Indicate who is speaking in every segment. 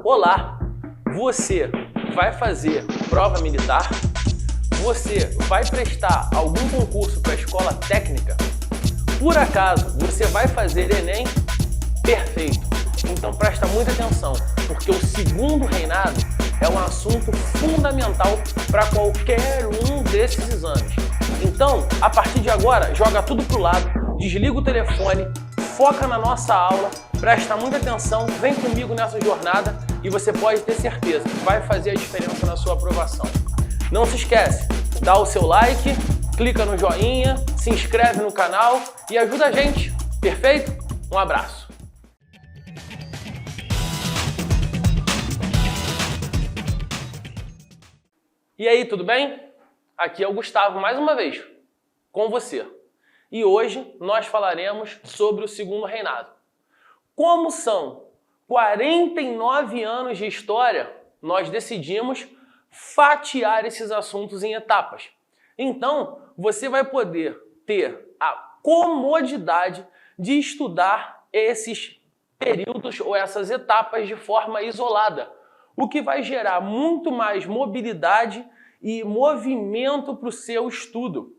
Speaker 1: Olá! Você vai fazer prova militar? Você vai prestar algum concurso para a escola técnica? Por acaso, você vai fazer Enem? Perfeito! Então presta muita atenção, porque o segundo reinado é um assunto fundamental para qualquer um desses exames. Então, a partir de agora, joga tudo pro lado, desliga o telefone, foca na nossa aula, presta muita atenção, vem comigo nessa jornada e você pode ter certeza que vai fazer a diferença na sua aprovação. Não se esquece, dá o seu like, clica no joinha, se inscreve no canal e ajuda a gente, perfeito? Um abraço! E aí, tudo bem? Aqui é o Gustavo mais uma vez, com você. E hoje nós falaremos sobre o segundo reinado. Como são 49 anos de história, nós decidimos fatiar esses assuntos em etapas. Então, você vai poder ter a comodidade de estudar esses períodos ou essas etapas de forma isolada, o que vai gerar muito mais mobilidade e movimento para o seu estudo.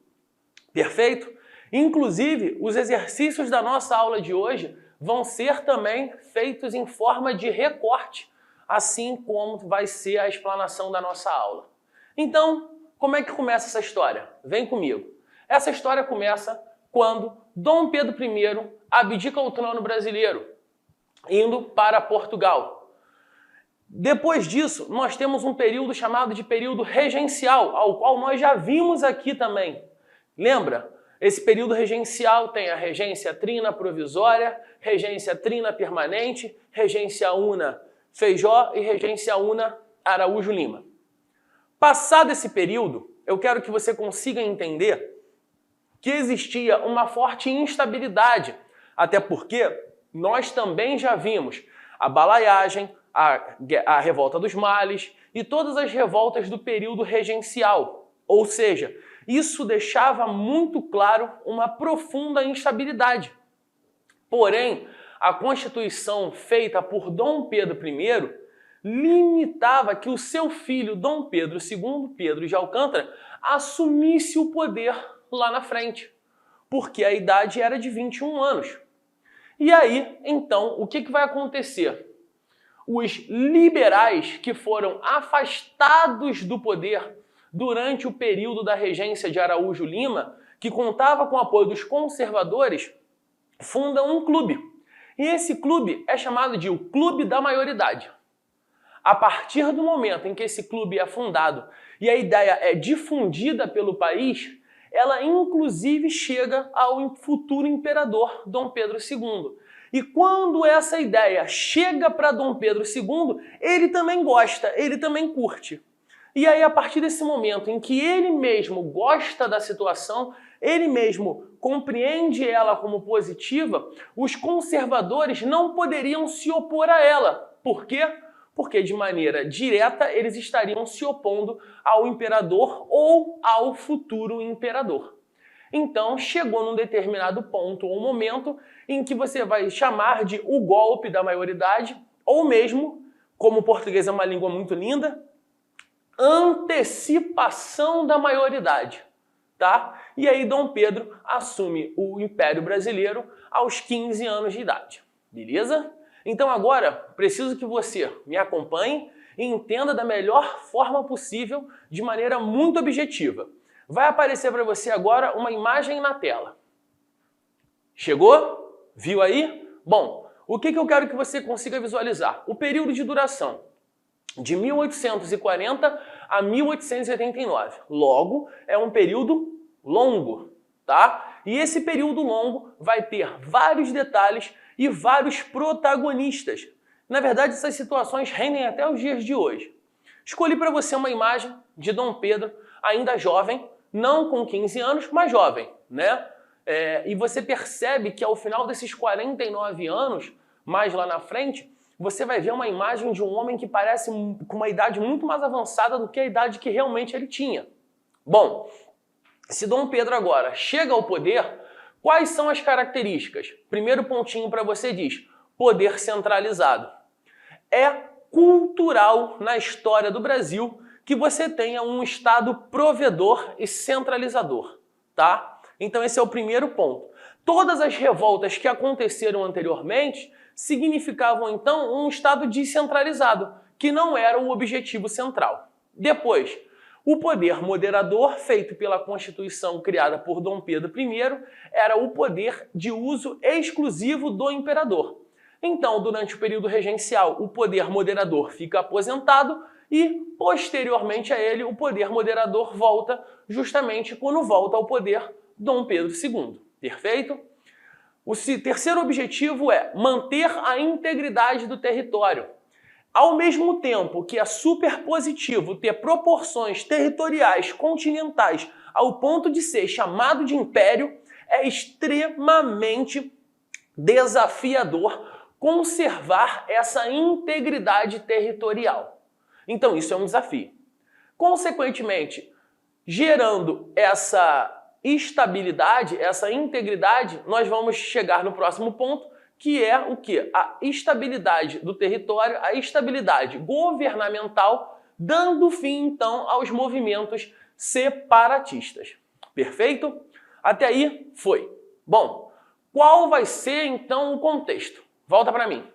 Speaker 1: Perfeito? Inclusive, os exercícios da nossa aula de hoje vão ser também feitos em forma de recorte, assim como vai ser a explanação da nossa aula. Então, como é que começa essa história? Vem comigo. Essa história começa quando Dom Pedro I abdica o trono brasileiro, indo para Portugal. Depois disso, nós temos um período chamado de período regencial, ao qual nós já vimos aqui também. Lembra? Esse período regencial tem a regência trina provisória, regência trina permanente, regência una Feijó e regência una Araújo Lima. Passado esse período, eu quero que você consiga entender que existia uma forte instabilidade, até porque nós também já vimos a balaiagem, a revolta dos males e todas as revoltas do período regencial. Ou seja, isso deixava muito claro uma profunda instabilidade. Porém, a Constituição feita por Dom Pedro I limitava que o seu filho Dom Pedro II, Pedro de Alcântara, assumisse o poder lá na frente, porque a idade era de 21 anos. E aí, então, o que vai acontecer? Os liberais que foram afastados do poder durante o período da regência de Araújo Lima, que contava com o apoio dos conservadores, fundam um clube. E esse clube é chamado de o Clube da Maioridade. A partir do momento em que esse clube é fundado e a ideia é difundida pelo país, ela inclusive chega ao futuro imperador Dom Pedro II. E quando essa ideia chega para Dom Pedro II, ele também gosta, ele também curte. E aí, a partir desse momento em que ele mesmo gosta da situação, ele mesmo compreende ela como positiva, os conservadores não poderiam se opor a ela. Por quê? Porque de maneira direta eles estariam se opondo ao imperador ou ao futuro imperador. Então chegou num determinado ponto ou momento em que você vai chamar de o golpe da maioridade, ou mesmo, como o português é uma língua muito linda, antecipação da maioridade. Tá? E aí Dom Pedro assume o Império Brasileiro aos 15 anos de idade. Beleza? Então agora, preciso que você me acompanhe e entenda da melhor forma possível, de maneira muito objetiva. Vai aparecer para você agora uma imagem na tela. Chegou? Viu aí? Bom, o que eu quero que você consiga visualizar? O período de duração de 1840 a 1889. Logo, é um período longo, tá? E esse período longo vai ter vários detalhes e vários protagonistas. Na verdade, essas situações rendem até os dias de hoje. Escolhi para você uma imagem de Dom Pedro, ainda jovem, não com 15 anos, mas jovem, né? E você percebe que ao final desses 49 anos, mais lá na frente, você vai ver uma imagem de um homem que parece com uma idade muito mais avançada do que a idade que realmente ele tinha. Bom, se Dom Pedro agora chega ao poder, quais são as características? Primeiro pontinho para você diz, poder centralizado. É cultural na história do Brasil que você tenha um Estado provedor e centralizador, tá? Então esse é o primeiro ponto. Todas as revoltas que aconteceram anteriormente significavam então um Estado descentralizado, que não era o objetivo central. Depois, o poder moderador, feito pela Constituição criada por Dom Pedro I, era o poder de uso exclusivo do imperador. Então, durante o período regencial, o poder moderador fica aposentado e, posteriormente a ele, o poder moderador volta justamente quando volta ao poder Dom Pedro II. Perfeito? O terceiro objetivo é manter a integridade do território. Ao mesmo tempo que é super positivo ter proporções territoriais continentais ao ponto de ser chamado de império, é extremamente desafiador conservar essa integridade territorial. Então isso é um desafio. Consequentemente, gerando essa estabilidade, essa integridade, nós vamos chegar no próximo ponto, que é o quê? A estabilidade do território, a estabilidade governamental, dando fim, então, aos movimentos separatistas. Perfeito? Até aí, foi. Bom, qual vai ser, então, o contexto? Volta para mim.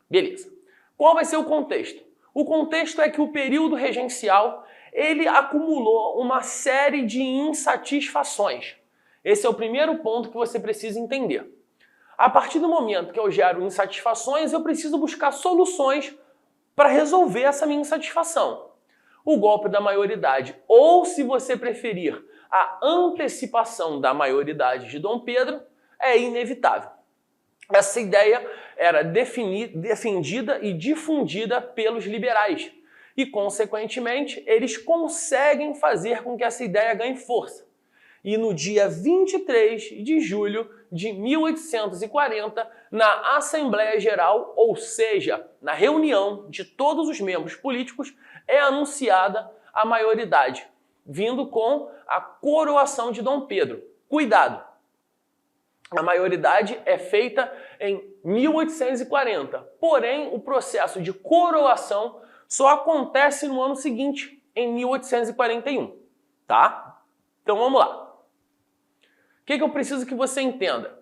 Speaker 1: Beleza. Qual vai ser o contexto? O contexto é que o período regencial, ele acumulou uma série de insatisfações. Esse é o primeiro ponto que você precisa entender. A partir do momento que eu gero insatisfações, eu preciso buscar soluções para resolver essa minha insatisfação. O golpe da maioridade, ou se você preferir, a antecipação da maioridade de Dom Pedro, é inevitável. Essa ideia era defendida e difundida pelos liberais e, consequentemente, eles conseguem fazer com que essa ideia ganhe força. E no dia 23 de julho de 1840, na Assembleia Geral, ou seja, na reunião de todos os membros políticos, é anunciada a maioridade, vindo com a coroação de Dom Pedro. Cuidado! A maioridade é feita em 1840, porém o processo de coroação só acontece no ano seguinte, em 1841, tá? Então vamos lá. O que eu preciso que você entenda?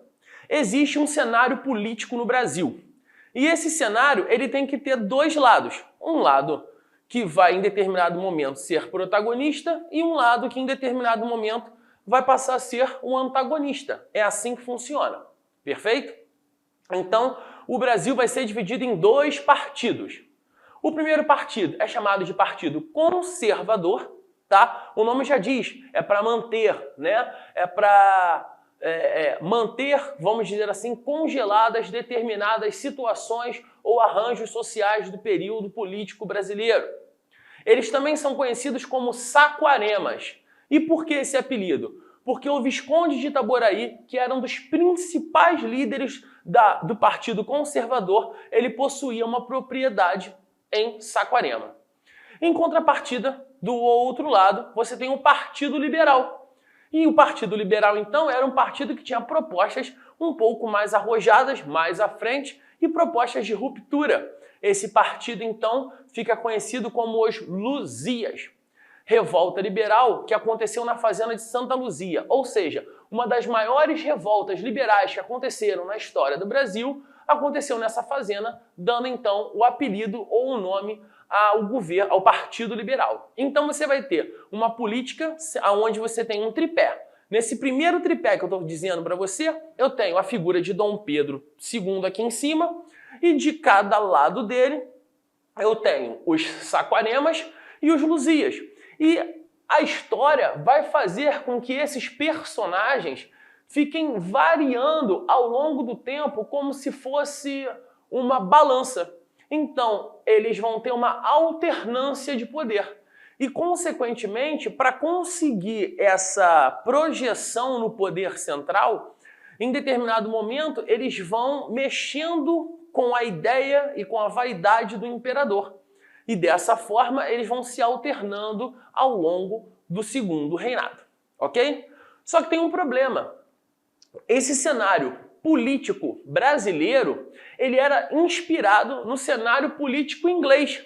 Speaker 1: Existe um cenário político no Brasil. E esse cenário ele tem que ter dois lados. Um lado que vai em determinado momento ser protagonista e um lado que em determinado momento vai passar a ser um antagonista. É assim que funciona. Perfeito? Então, o Brasil vai ser dividido em dois partidos. O primeiro partido é chamado de Partido Conservador, tá? O nome já diz, é para manter, né? É para manter, vamos dizer assim, congeladas determinadas situações ou arranjos sociais do período político brasileiro. Eles também são conhecidos como saquaremas. E por que esse apelido? Porque o Visconde de Itaboraí, que era um dos principais líderes do Partido Conservador, ele possuía uma propriedade em Saquarema. Em contrapartida, do outro lado, você tem o Partido Liberal. E o Partido Liberal, então, era um partido que tinha propostas um pouco mais arrojadas, mais à frente, e propostas de ruptura. Esse partido, então, fica conhecido como os Luzias. Revolta liberal que aconteceu na fazenda de Santa Luzia, ou seja, uma das maiores revoltas liberais que aconteceram na história do Brasil, aconteceu nessa fazenda, dando então o apelido ou o nome ao Partido Liberal. Então você vai ter uma política onde você tem um tripé. Nesse primeiro tripé que eu estou dizendo para você, eu tenho a figura de Dom Pedro II aqui em cima, e de cada lado dele eu tenho os saquaremas e os luzias. E a história vai fazer com que esses personagens fiquem variando ao longo do tempo como se fosse uma balança. Então, eles vão ter uma alternância de poder. E, consequentemente, para conseguir essa projeção no poder central, em determinado momento, eles vão mexendo com a ideia e com a vaidade do imperador. E dessa forma, eles vão se alternando ao longo do segundo reinado, ok? Só que tem um problema. Esse cenário político brasileiro, ele era inspirado no cenário político inglês,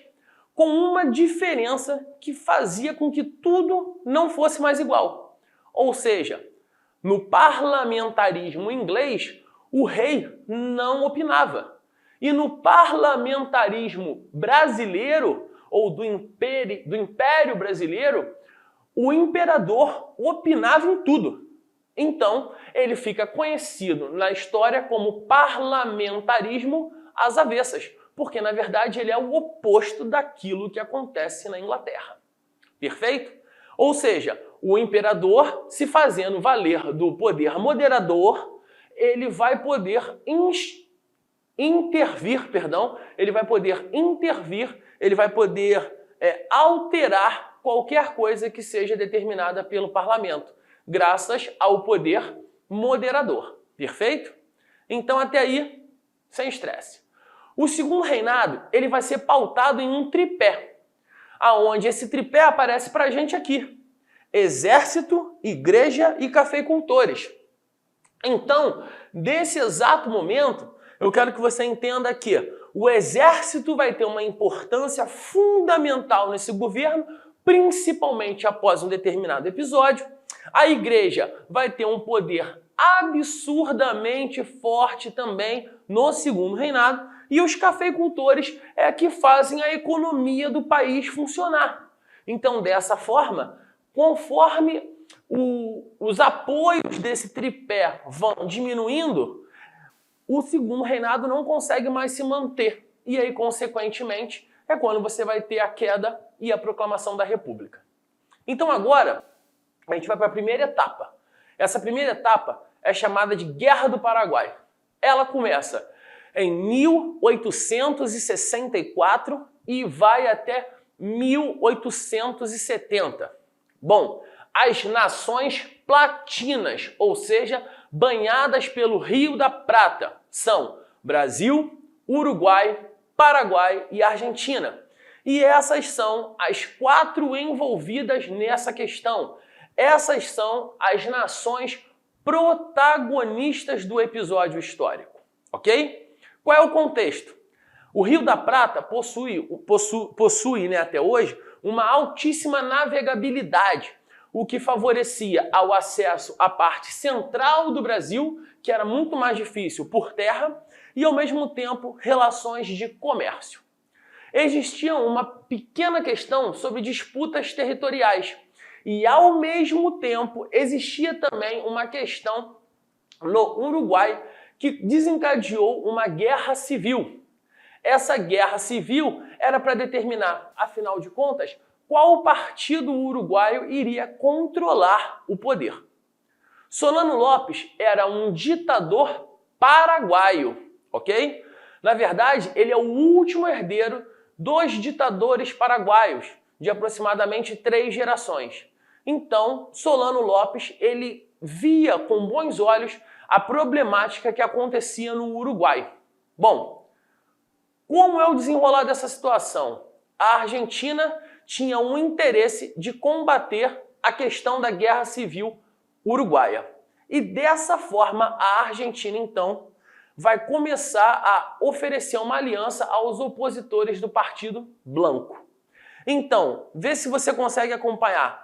Speaker 1: com uma diferença que fazia com que tudo não fosse mais igual. Ou seja, no parlamentarismo inglês, o rei não opinava. E no parlamentarismo brasileiro, ou do Império Brasileiro, o imperador opinava em tudo. Então, ele fica conhecido na história como parlamentarismo às avessas, porque, na verdade, ele é o oposto daquilo que acontece na Inglaterra. Perfeito? Ou seja, o imperador, se fazendo valer do poder moderador, ele vai poder intervir, ele vai poder alterar qualquer coisa que seja determinada pelo parlamento, graças ao poder moderador. Perfeito? Então, até aí, sem estresse. O segundo reinado, ele vai ser pautado em um tripé, aonde esse tripé aparece pra gente aqui: exército, igreja e cafeicultores. Então, nesse exato momento, eu quero que você entenda que o exército vai ter uma importância fundamental nesse governo, principalmente após um determinado episódio. A igreja vai ter um poder absurdamente forte também no segundo reinado, e os cafeicultores é que fazem a economia do país funcionar. Então, dessa forma, conforme os apoios desse tripé vão diminuindo, o segundo reinado não consegue mais se manter. E aí, consequentemente, é quando você vai ter a queda e a proclamação da República. Então agora, a gente vai para a primeira etapa. Essa primeira etapa é chamada de Guerra do Paraguai. Ela começa em 1864 e vai até 1870. Bom, as nações platinas, ou seja, banhadas pelo Rio da Prata, são Brasil, Uruguai, Paraguai e Argentina. E essas são as 4 envolvidas nessa questão. Essas são as nações protagonistas do episódio histórico, ok? Qual é o contexto? O Rio da Prata possui até hoje uma altíssima navegabilidade, o que favorecia ao acesso à parte central do Brasil, que era muito mais difícil por terra, e ao mesmo tempo relações de comércio. Existia uma pequena questão sobre disputas territoriais, e ao mesmo tempo existia também uma questão no Uruguai que desencadeou uma guerra civil. Essa guerra civil era para determinar, afinal de contas, qual partido uruguaio iria controlar o poder. Solano Lopes era um ditador paraguaio, ok? Na verdade, ele é o último herdeiro dos ditadores paraguaios, de aproximadamente 3 gerações. Então, Solano Lopes, ele via com bons olhos a problemática que acontecia no Uruguai. Bom, como é o desenrolar dessa situação? A Argentina tinha um interesse de combater a questão da guerra civil uruguaia. E dessa forma, a Argentina, então, vai começar a oferecer uma aliança aos opositores do Partido Blanco. Então, vê se você consegue acompanhar.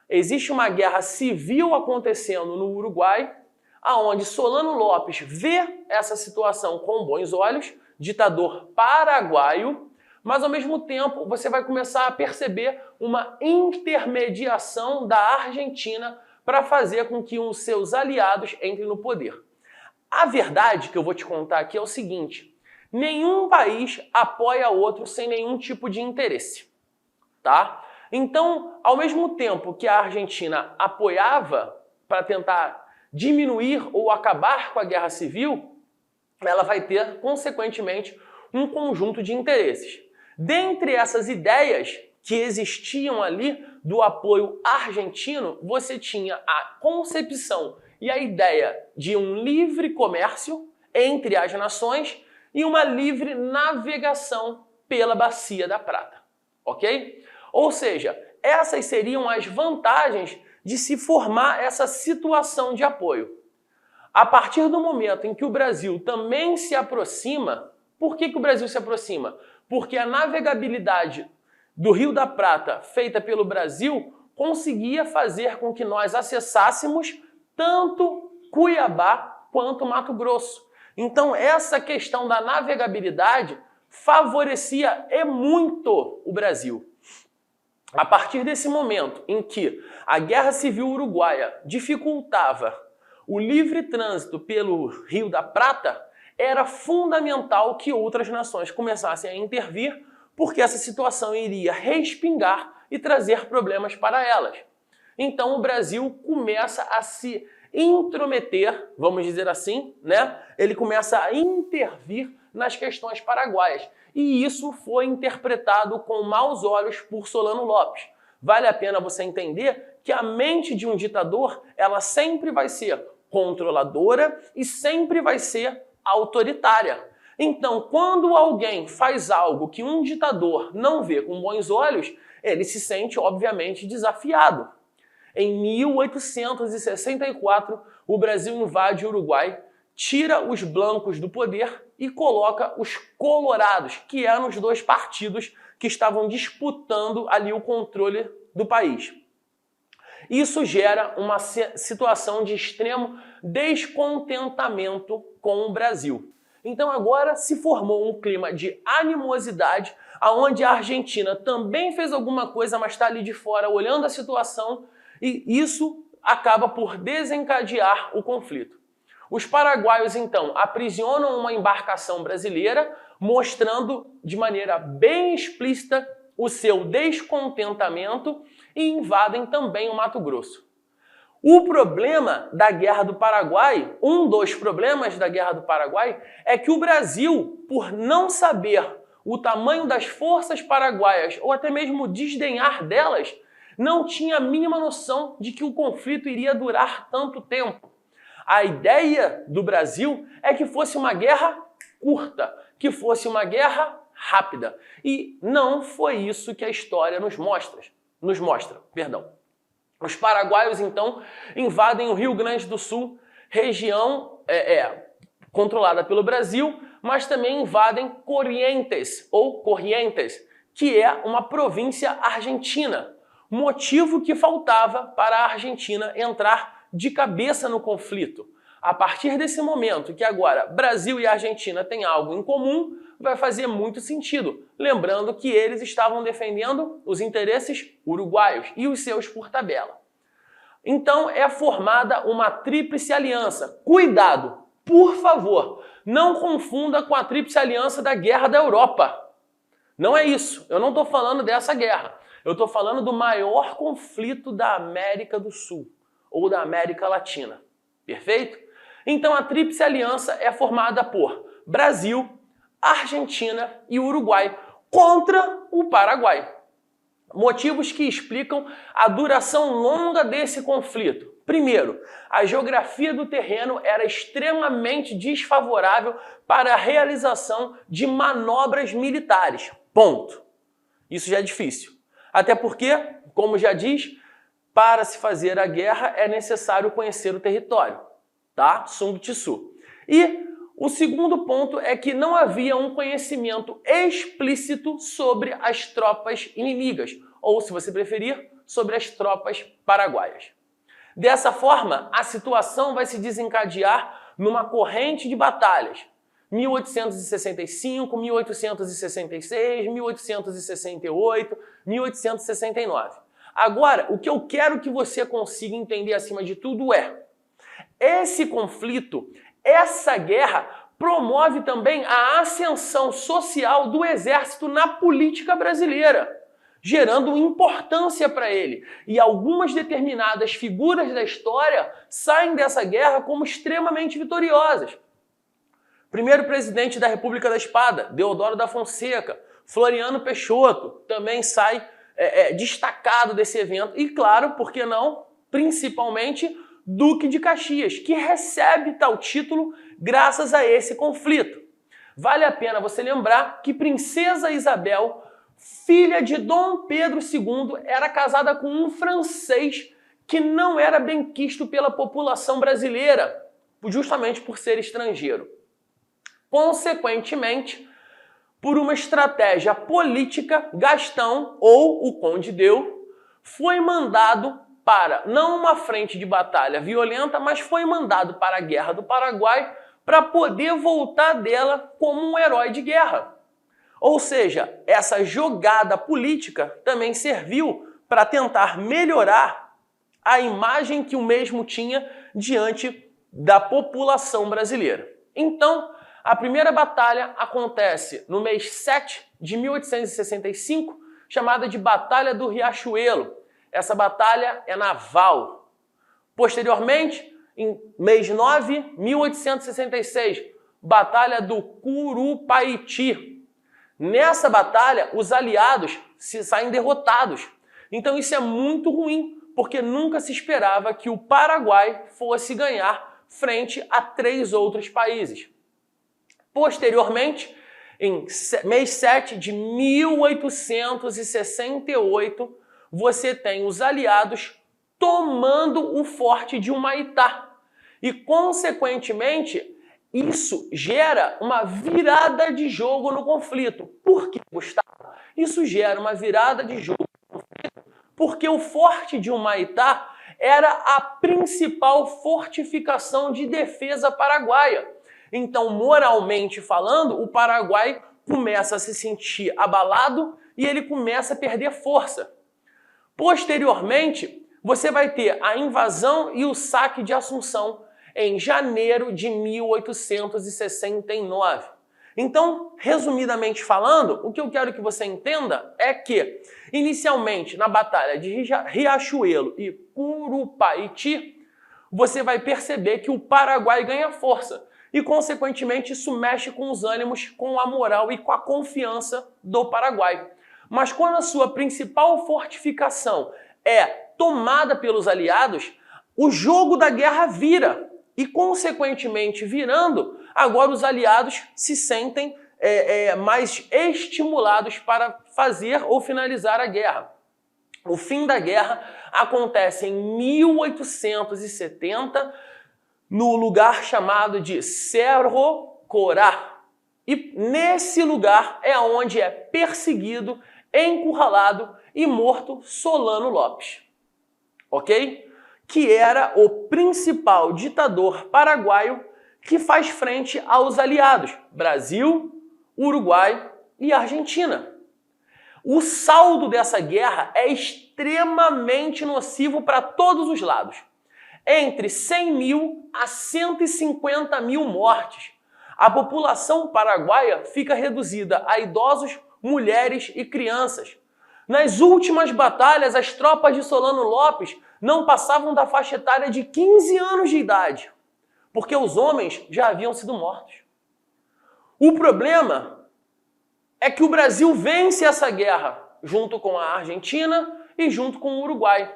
Speaker 1: Existe uma guerra civil acontecendo no Uruguai, aonde Solano Lopes vê essa situação com bons olhos, ditador paraguaio, mas ao mesmo tempo você vai começar a perceber uma intermediação da Argentina para fazer com que os seus aliados entrem no poder. A verdade que eu vou te contar aqui é o seguinte: nenhum país apoia outro sem nenhum tipo de interesse, tá? Então, ao mesmo tempo que a Argentina apoiava para tentar diminuir ou acabar com a guerra civil, ela vai ter, consequentemente, um conjunto de interesses. Dentre essas ideias que existiam ali do apoio argentino, você tinha a concepção e a ideia de um livre comércio entre as nações e uma livre navegação pela Bacia da Prata, ok? Ou seja, essas seriam as vantagens de se formar essa situação de apoio. A partir do momento em que o Brasil também se aproxima, por que o Brasil se aproxima? Porque a navegabilidade do Rio da Prata feita pelo Brasil conseguia fazer com que nós acessássemos tanto Cuiabá quanto Mato Grosso. Então essa questão da navegabilidade favorecia e muito o Brasil. A partir desse momento em que a Guerra Civil Uruguaia dificultava o livre trânsito pelo Rio da Prata, era fundamental que outras nações começassem a intervir, porque essa situação iria respingar e trazer problemas para elas. Então o Brasil começa a se intrometer, vamos dizer assim, né? Ele começa a intervir nas questões paraguaias. E isso foi interpretado com maus olhos por Solano Lopes. Vale a pena você entender que a mente de um ditador, ela sempre vai ser controladora e sempre vai ser autoritária. Então, quando alguém faz algo que um ditador não vê com bons olhos, ele se sente, obviamente, desafiado. Em 1864, o Brasil invade o Uruguai, tira os blancos do poder e coloca os colorados, que eram os dois partidos que estavam disputando ali o controle do país. Isso gera uma situação de extremo descontentamento com o Brasil. Então agora se formou um clima de animosidade, onde a Argentina também fez alguma coisa, mas está ali de fora olhando a situação, e isso acaba por desencadear o conflito. Os paraguaios, então, aprisionam uma embarcação brasileira, mostrando de maneira bem explícita o seu descontentamento e invadem também o Mato Grosso. O problema da Guerra do Paraguai, um dos problemas da Guerra do Paraguai, é que o Brasil, por não saber o tamanho das forças paraguaias ou até mesmo desdenhar delas, não tinha a mínima noção de que o conflito iria durar tanto tempo. A ideia do Brasil é que fosse uma guerra curta, que fosse uma guerra rápida. E não foi isso que a história nos mostra. Os paraguaios, então, invadem o Rio Grande do Sul, região controlada pelo Brasil, mas também invadem Corrientes, que é uma província argentina. Motivo que faltava para a Argentina entrar de cabeça no conflito. A partir desse momento que agora Brasil e Argentina têm algo em comum, vai fazer muito sentido. Lembrando que eles estavam defendendo os interesses uruguaios e os seus por tabela. Então é formada uma tríplice aliança. Cuidado, por favor, não confunda com a tríplice aliança da Guerra da Europa. Não é isso, eu não estou falando dessa guerra. Eu estou falando do maior conflito da América do Sul, ou da América Latina. Perfeito? Então a Tríplice Aliança é formada por Brasil, Argentina e Uruguai contra o Paraguai. Motivos que explicam a duração longa desse conflito. Primeiro, a geografia do terreno era extremamente desfavorável para a realização de manobras militares. Ponto. Isso já é difícil. Até porque, como já diz, para se fazer a guerra é necessário conhecer o território, tá? Sun Tzu. E o segundo ponto é que não havia um conhecimento explícito sobre as tropas inimigas, ou, se você preferir, sobre as tropas paraguaias. Dessa forma, a situação vai se desencadear numa corrente de batalhas. 1865, 1866, 1868, 1869. Agora, o que eu quero que você consiga entender acima de tudo é: esse conflito, essa guerra, promove também a ascensão social do exército na política brasileira, gerando importância para ele. E algumas determinadas figuras da história saem dessa guerra como extremamente vitoriosas. Primeiro presidente da República da Espada, Deodoro da Fonseca, Floriano Peixoto, também sai destacado desse evento. E claro, por que não, principalmente Duque de Caxias, que recebe tal título graças a esse conflito. Vale a pena você lembrar que Princesa Isabel, filha de Dom Pedro II, era casada com um francês que não era benquisto pela população brasileira. justamente por ser estrangeiro. Consequentemente, por uma estratégia política, Gastão, ou o Conde Deu, foi mandado para, não uma frente de batalha violenta, mas foi mandado para a Guerra do Paraguai para poder voltar dela como um herói de guerra. Ou seja, essa jogada política também serviu para tentar melhorar a imagem que o mesmo tinha diante da população brasileira. Então, a primeira batalha acontece no mês 7 de 1865, chamada de Batalha do Riachuelo. Essa batalha é naval. Posteriormente, em mês 9, 1866, Batalha do Curupaiti. Nessa batalha, os aliados saem derrotados. Então isso é muito ruim, porque nunca se esperava que o Paraguai fosse ganhar frente a 3 outros países. Posteriormente, em mês 7 de 1868, você tem os aliados tomando o forte de Humaitá. E, consequentemente, isso gera uma virada de jogo no conflito. Por que, Gustavo? Isso gera uma virada de jogo no conflito porque o forte de Humaitá era a principal fortificação de defesa paraguaia. Então, moralmente falando, o Paraguai começa a se sentir abalado e ele começa a perder força. Posteriormente, você vai ter a invasão e o saque de Assunção em janeiro de 1869. Então, resumidamente falando, o que eu quero que você entenda é que, inicialmente, na batalha de Riachuelo e Curupaiti, você vai perceber que o Paraguai ganha força e, consequentemente, isso mexe com os ânimos, com a moral e com a confiança do Paraguai. Mas quando a sua principal fortificação é tomada pelos aliados, o jogo da guerra vira. E, consequentemente, virando, agora os aliados se sentem mais estimulados para fazer ou finalizar a guerra. O fim da guerra acontece em 1870, no lugar chamado de Cerro Corá. E nesse lugar é onde é perseguido, encurralado e morto Solano Lopes. Ok? Que era o principal ditador paraguaio que faz frente aos aliados Brasil, Uruguai e Argentina. O saldo dessa guerra é extremamente nocivo para todos os lados. Entre 100 mil a 150 mil mortes. A população paraguaia fica reduzida a idosos, mulheres e crianças. Nas últimas batalhas, as tropas de Solano Lopes não passavam da faixa etária de 15 anos de idade, porque os homens já haviam sido mortos. O problema é que o Brasil vence essa guerra junto com a Argentina e junto com o Uruguai.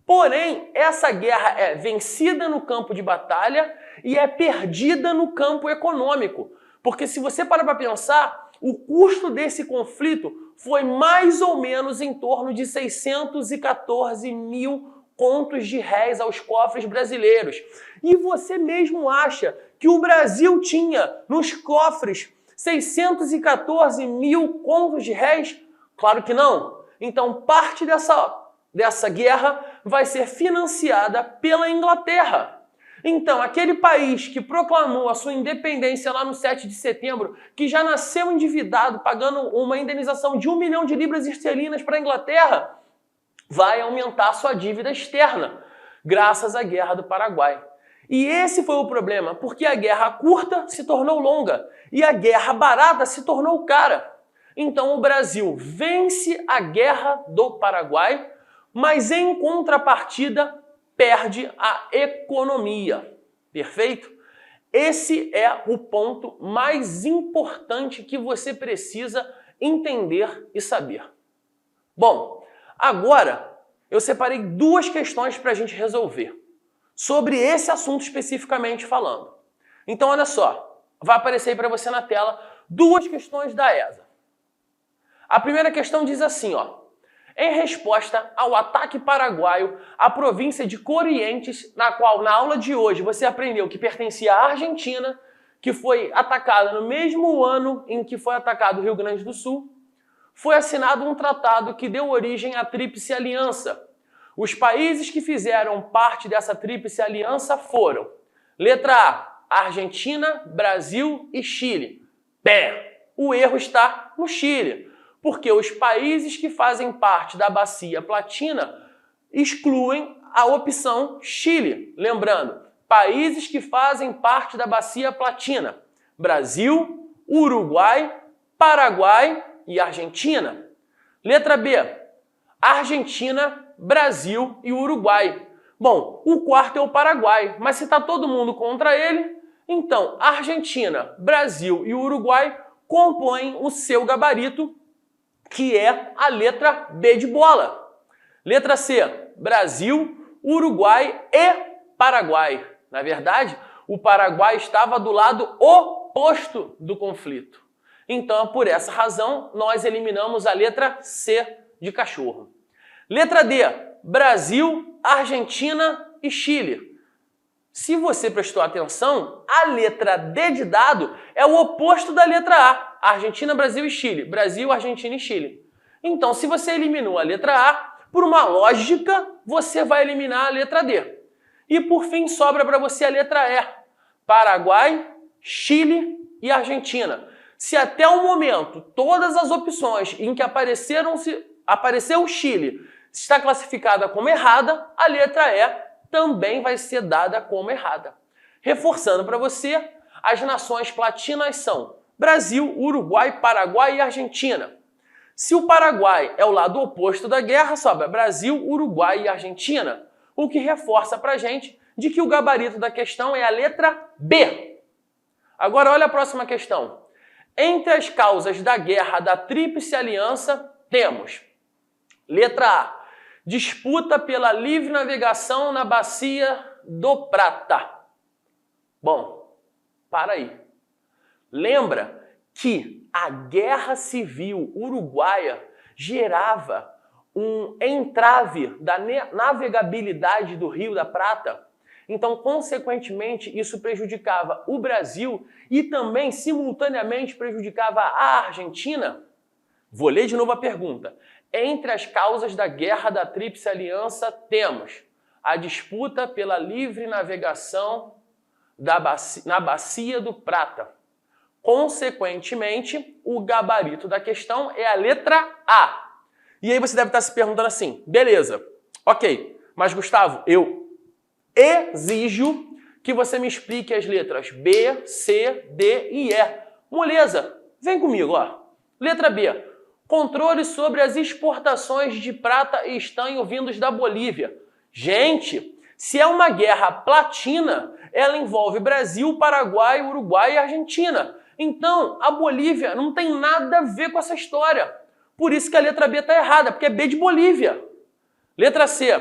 Speaker 1: Porém, essa guerra é vencida no campo de batalha e é perdida no campo econômico. Porque se você parar para pensar, o custo desse conflito foi mais ou menos em torno de 614 mil contos de réis aos cofres brasileiros. E você mesmo acha que o Brasil tinha nos cofres 614 mil contos de réis? Claro que não. Então parte dessa guerra vai ser financiada pela Inglaterra. Então, aquele país que proclamou a sua independência lá no 7 de setembro, que já nasceu endividado, pagando uma indenização de 1 milhão de libras esterlinas para a Inglaterra, vai aumentar sua dívida externa, graças à Guerra do Paraguai. E esse foi o problema, porque a guerra curta se tornou longa e a guerra barata se tornou cara. Então o Brasil vence a Guerra do Paraguai, mas em contrapartida perde a economia. Perfeito? Esse é o ponto mais importante que você precisa entender e saber. Bom, agora eu separei 2 questões para a gente resolver sobre esse assunto especificamente falando. Então olha só, vai aparecer aí para você na tela 2 questões da ESA. A primeira questão diz assim, ó: em resposta ao ataque paraguaio à província de Corrientes, na qual, na aula de hoje, você aprendeu que pertencia à Argentina, que foi atacada no mesmo ano em que foi atacado o Rio Grande do Sul, foi assinado um tratado que deu origem à Tríplice Aliança. Os países que fizeram parte dessa Tríplice Aliança foram: letra A, Argentina, Brasil e Chile. Bem, o erro está no Chile, porque os países que fazem parte da Bacia Platina excluem a opção Chile. Lembrando, países que fazem parte da Bacia Platina: Brasil, Uruguai, Paraguai e Argentina. Letra B, Argentina, Brasil e Uruguai. Bom, o quarto é o Paraguai, mas se está todo mundo contra ele, então Argentina, Brasil e Uruguai compõem o seu gabarito, que é a letra B de bola. Letra C, Brasil, Uruguai e Paraguai. Na verdade, o Paraguai estava do lado oposto do conflito. Então, por essa razão, nós eliminamos a letra C de cachorro. Letra D, Brasil, Argentina e Chile. Se você prestou atenção, a letra D de dado é o oposto da letra A. Argentina, Brasil e Chile. Brasil, Argentina e Chile. Então, se você eliminou a letra A, por uma lógica, você vai eliminar a letra D. E por fim, sobra para você a letra E. Paraguai, Chile e Argentina. Se até o momento todas as opções em que apareceu o Chile está classificada como errada, a letra E também vai ser dada como errada. Reforçando para você, as nações platinas são Brasil, Uruguai, Paraguai e Argentina. Se o Paraguai é o lado oposto da guerra, sobra Brasil, Uruguai e Argentina, o que reforça para a gente de que o gabarito da questão é a letra B. Agora olha a próxima questão. Entre as causas da guerra da Tríplice Aliança, temos letra A, disputa pela livre navegação na Bacia do Prata. Bom, para aí. Lembra que a Guerra Civil Uruguaia gerava um entrave da navegabilidade do Rio da Prata? Então, consequentemente, isso prejudicava o Brasil e também, simultaneamente, prejudicava a Argentina? Vou ler de novo a pergunta. Entre as causas da Guerra da Tríplice Aliança, temos a disputa pela livre navegação na Bacia do Prata. Consequentemente, o gabarito da questão é a letra A. E aí você deve estar se perguntando assim, beleza, ok, mas Gustavo, eu exijo que você me explique as letras B, C, D e E. Moleza, vem comigo, ó. Letra B. Controle sobre as exportações de prata e estanho vindos da Bolívia. Gente, se é uma guerra platina, ela envolve Brasil, Paraguai, Uruguai e Argentina. Então, a Bolívia não tem nada a ver com essa história. Por isso que a letra B está errada, porque é B de Bolívia. Letra C.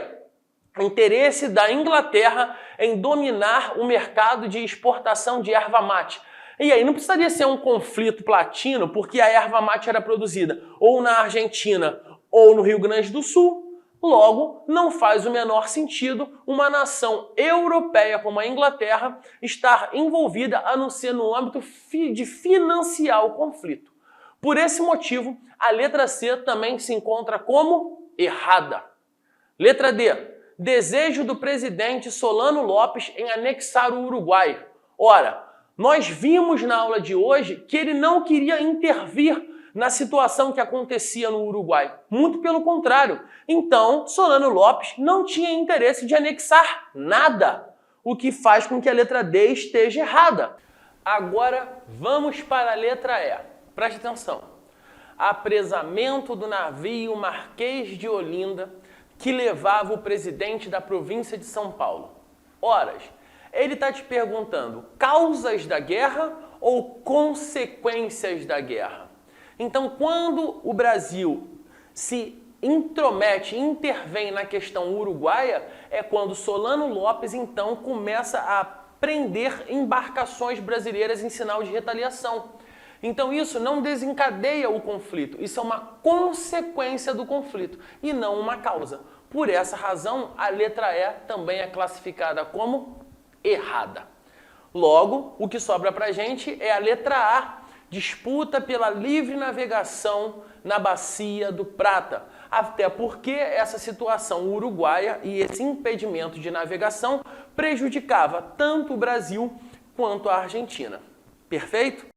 Speaker 1: Interesse da Inglaterra em dominar o mercado de exportação de erva mate. E aí, não precisaria ser um conflito platino, porque a erva mate era produzida ou na Argentina ou no Rio Grande do Sul. Logo, não faz o menor sentido uma nação europeia como a Inglaterra estar envolvida, a não ser no âmbito de financiar o conflito. Por esse motivo, a letra C também se encontra como errada. Letra D. Desejo do presidente Solano Lopes em anexar o Uruguai. Ora, nós vimos na aula de hoje que ele não queria intervir na situação que acontecia no Uruguai. Muito pelo contrário. Então, Solano Lopes não tinha interesse de anexar nada, o que faz com que a letra D esteja errada. Agora, vamos para a letra E. Preste atenção. Apresamento do navio Marquês de Olinda, que levava o presidente da província de São Paulo. Ora, ele está te perguntando causas da guerra ou consequências da guerra? Então, quando o Brasil se intromete, intervém na questão uruguaia, é quando Solano Lopes, então, começa a prender embarcações brasileiras em sinal de retaliação. Então isso não desencadeia o conflito, isso é uma consequência do conflito e não uma causa. Por essa razão, a letra E também é classificada como errada. Logo, o que sobra para a gente é a letra A, disputa pela livre navegação na Bacia do Prata. Até porque essa situação uruguaia e esse impedimento de navegação prejudicava tanto o Brasil quanto a Argentina. Perfeito?